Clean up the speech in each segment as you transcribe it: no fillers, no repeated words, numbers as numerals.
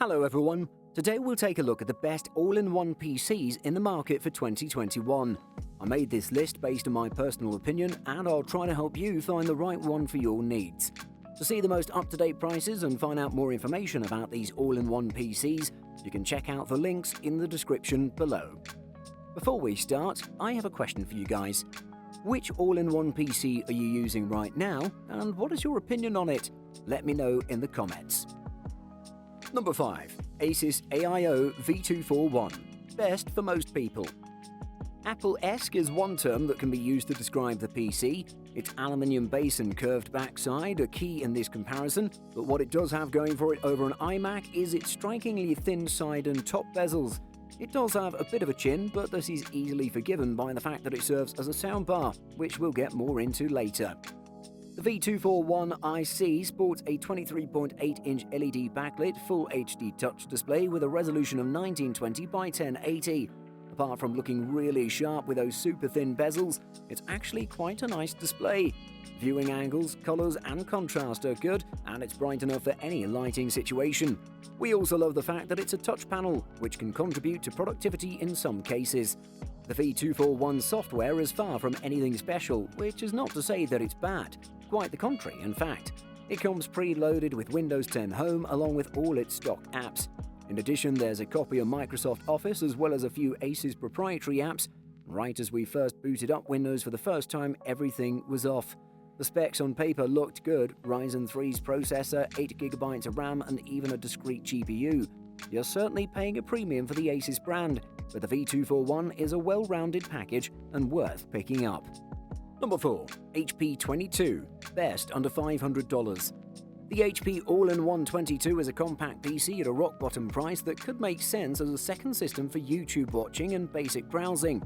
Hello everyone, today we'll take a look at the best all-in-one PCs in the market for 2021. I made this list based on my personal opinion and I'll try to help you find the right one for your needs. To see the most up-to-date prices and find out more information about these all-in-one PCs, you can check out the links in the description below. Before we start, I have a question for you guys. Which all-in-one PC are you using right now and what is your opinion on it? Let me know in the comments. Number 5. Asus AIO V241. Best for most people. Apple-esque is one term that can be used to describe the PC. Its aluminium base and curved backside are key in this comparison, but what it does have going for it over an iMac is its strikingly thin side and top bezels. It does have a bit of a chin, but this is easily forgiven by the fact that it serves as a soundbar, which we'll get more into later. The V241 IC sports a 23.8-inch LED backlit Full HD touch display with a resolution of 1920 by 1080. Apart from looking really sharp with those super thin bezels, it's actually quite a nice display. Viewing angles, colors and contrast are good, and it's bright enough for any lighting situation. We also love the fact that it's a touch panel, which can contribute to productivity in some cases. The V241 software is far from anything special, which is not to say that it's bad. Quite the contrary, in fact. It comes preloaded with Windows 10 Home along with all its stock apps. In addition, there's a copy of Microsoft Office as well as a few Asus proprietary apps. Right as we first booted up Windows for the first time, everything was off. The specs on paper looked good: Ryzen 3's processor, 8GB of RAM and even a discrete GPU. You're certainly paying a premium for the Asus brand, but the V241 is a well-rounded package and worth picking up. Number 4. HP 22. Best under $500. The HP All-in-One 22 is a compact PC at a rock-bottom price that could make sense as a second system for YouTube watching and basic browsing.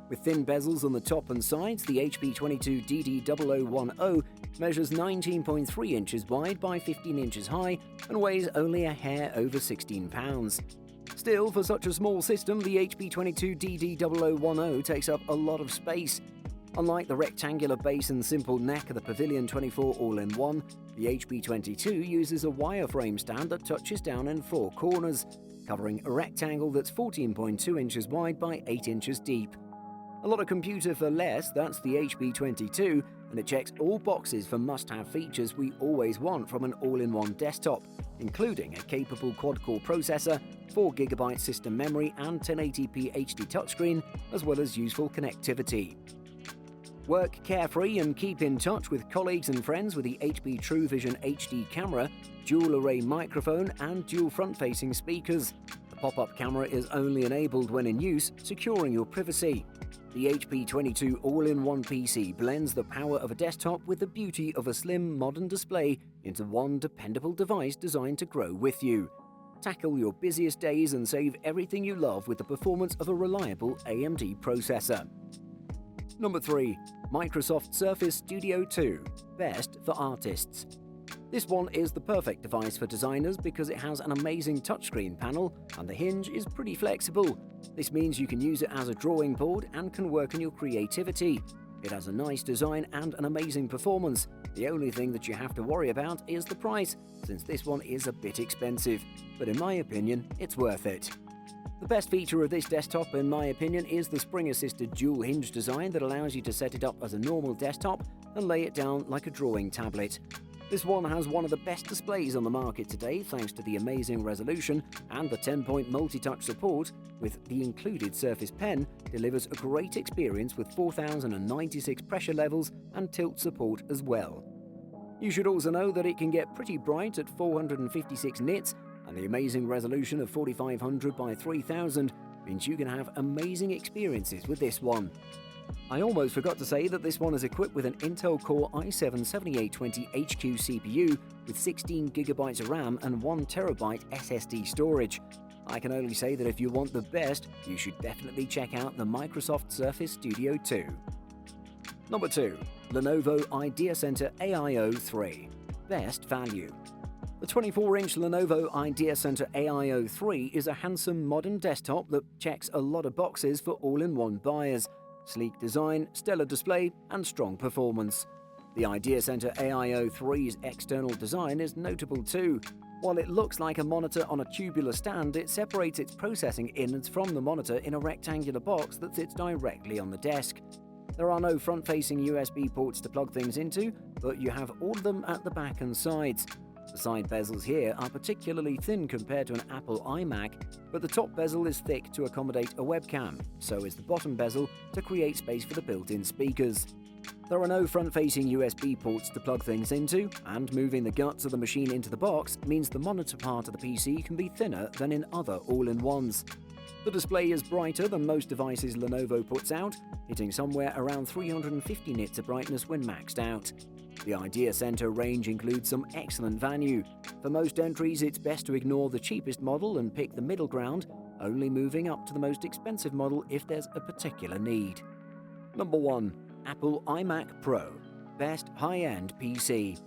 With thin bezels on the top and sides, the HP 22 DD0010 measures 19.3 inches wide by 15 inches high and weighs only a hair over 16 pounds. Still, for such a small system, the HP 22 DD0010 takes up a lot of space. Unlike the rectangular base and simple neck of the Pavilion 24 All-in-One, the HP 22 uses a wireframe stand that touches down in 4 corners, covering a rectangle that's 14.2 inches wide by 8 inches deep. A lot of computer for less, that's the HP 22, and it checks all boxes for must-have features we always want from an all-in-one desktop, including a capable quad-core processor, 4GB system memory and 1080p HD touchscreen, as well as useful connectivity. Work carefree and keep in touch with colleagues and friends with the HP TrueVision HD camera, dual-array microphone and dual front-facing speakers. The pop-up camera is only enabled when in use, securing your privacy. The HP 22 all-in-one PC blends the power of a desktop with the beauty of a slim, modern display into one dependable device designed to grow with you. Tackle your busiest days and save everything you love with the performance of a reliable AMD processor. Number 3. Microsoft Surface Studio 2. Best for artists. This one is the perfect device for designers because it has an amazing touchscreen panel and the hinge is pretty flexible. This means you can use it as a drawing board and can work on your creativity. It has a nice design and an amazing performance. The only thing that you have to worry about is the price, since this one is a bit expensive, but in my opinion, it's worth it. The best feature of this desktop, in my opinion, is the spring-assisted dual hinge design that allows you to set it up as a normal desktop and lay it down like a drawing tablet. This one has one of the best displays on the market today thanks to the amazing resolution, and the 10-point multi-touch support with the included Surface Pen delivers a great experience with 4096 pressure levels and tilt support as well. You should also know that it can get pretty bright at 456 nits, and the amazing resolution of 4500 by 3000 means you can have amazing experiences with this one. I almost forgot to say that this one is equipped with an Intel Core i7-7820 HQ CPU with 16GB of RAM and 1TB SSD storage. I can only say that if you want the best, you should definitely check out the Microsoft Surface Studio 2. Number 2. Lenovo IdeaCentre AIO 3. Best value. The 24-inch Lenovo IdeaCentre AIO 3 is a handsome modern desktop that checks a lot of boxes for all-in-one buyers. Sleek design, stellar display, and strong performance. The IdeaCentre AIO 3's external design is notable too. While it looks like a monitor on a tubular stand, it separates its processing innards from the monitor in a rectangular box that sits directly on the desk. There are no front-facing USB ports to plug things into, but you have all of them at the back and sides. The side bezels here are particularly thin compared to an Apple iMac, but the top bezel is thick to accommodate a webcam, so is the bottom bezel to create space for the built-in speakers. There are no front-facing USB ports to plug things into, and moving the guts of the machine into the box means the monitor part of the PC can be thinner than in other all-in-ones. The display is brighter than most devices Lenovo puts out, hitting somewhere around 350 nits of brightness when maxed out. The Idea Center range includes some excellent value. For most entries, it's best to ignore the cheapest model and pick the middle ground, only moving up to the most expensive model if there's a particular need. Number 1. Apple iMac Pro. Best high-end PC.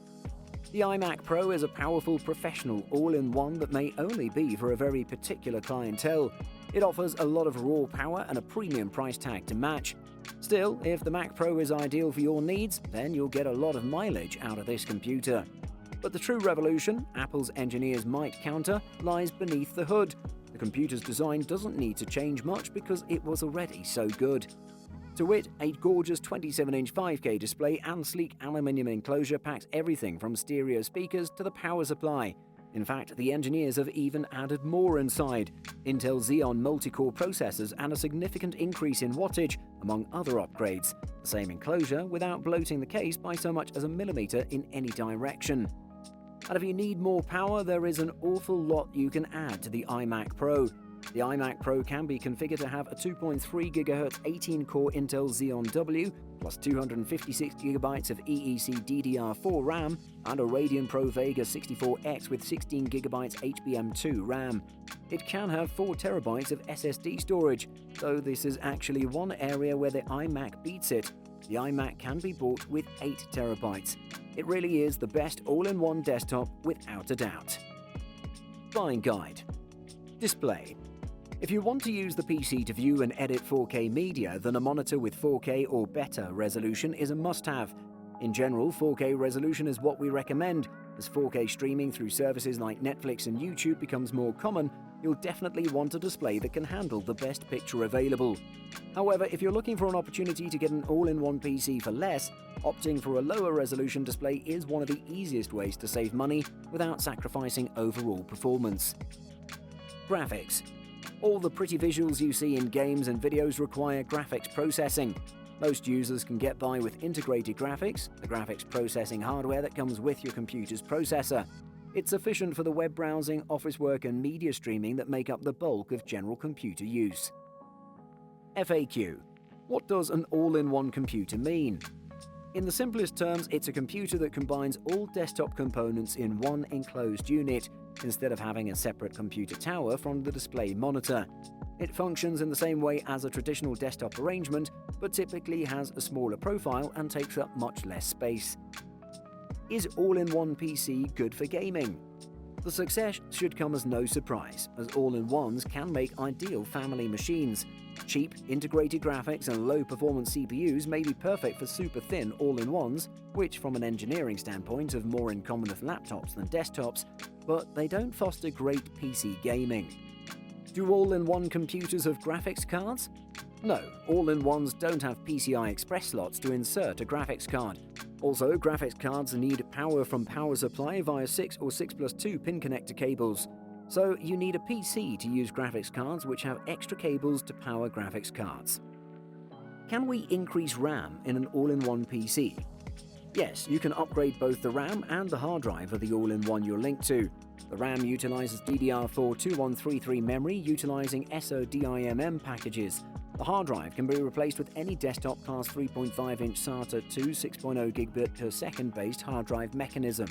The iMac Pro is a powerful professional all-in-one that may only be for a very particular clientele. It offers a lot of raw power and a premium price tag to match. Still, if the Mac Pro is ideal for your needs, then you'll get a lot of mileage out of this computer. But the true revolution, Apple's engineers might counter, lies beneath the hood. The computer's design doesn't need to change much because it was already so good. To wit, a gorgeous 27-inch 5K display and sleek aluminium enclosure packs everything from stereo speakers to the power supply. In fact, the engineers have even added more inside: Intel Xeon multi-core processors and a significant increase in wattage, among other upgrades. The same enclosure without bloating the case by so much as a millimeter in any direction. And if you need more power, there is an awful lot you can add to the iMac Pro. The iMac Pro can be configured to have a 2.3 GHz 18-core Intel Xeon W, plus 256GB of EEC DDR4 RAM, and a Radeon Pro Vega 64X with 16GB HBM2 RAM. It can have 4TB of SSD storage, though this is actually one area where the iMac beats it. The iMac can be bought with 8TB. It really is the best all-in-one desktop without a doubt. Buying guide. Display. If you want to use the PC to view and edit 4K media, then a monitor with 4K or better resolution is a must-have. In general, 4K resolution is what we recommend. As 4K streaming through services like Netflix and YouTube becomes more common, you'll definitely want a display that can handle the best picture available. However, if you're looking for an opportunity to get an all-in-one PC for less, opting for a lower resolution display is one of the easiest ways to save money without sacrificing overall performance. Graphics. All the pretty visuals you see in games and videos require graphics processing. Most users can get by with integrated graphics, the graphics processing hardware that comes with your computer's processor. It's sufficient for the web browsing, office work, and media streaming that make up the bulk of general computer use. FAQ. What does an all-in-one computer mean? In the simplest terms, it's a computer that combines all desktop components in one enclosed unit, instead of having a separate computer tower from the display monitor. It functions in the same way as a traditional desktop arrangement, but typically has a smaller profile and takes up much less space. Is all-in-one PC good for gaming? The success should come as no surprise, as all-in-ones can make ideal family machines. Cheap, integrated graphics and low-performance CPUs may be perfect for super-thin all-in-ones, which from an engineering standpoint have more in common with laptops than desktops, but they don't foster great PC gaming. Do all-in-one computers have graphics cards? No, all-in-ones don't have PCI Express slots to insert a graphics card. Also, graphics cards need power from power supply via 6 or 6+2 pin connector cables. So you need a PC to use graphics cards which have extra cables to power graphics cards. Can we increase RAM in an all-in-one PC? Yes, you can upgrade both the RAM and the hard drive of the all-in-one you're linked to. The RAM utilizes DDR4 2133 memory utilizing SODIMM packages. The hard drive can be replaced with any desktop class 3.5-inch SATA 2 6.0 gigabit per second based hard drive mechanism.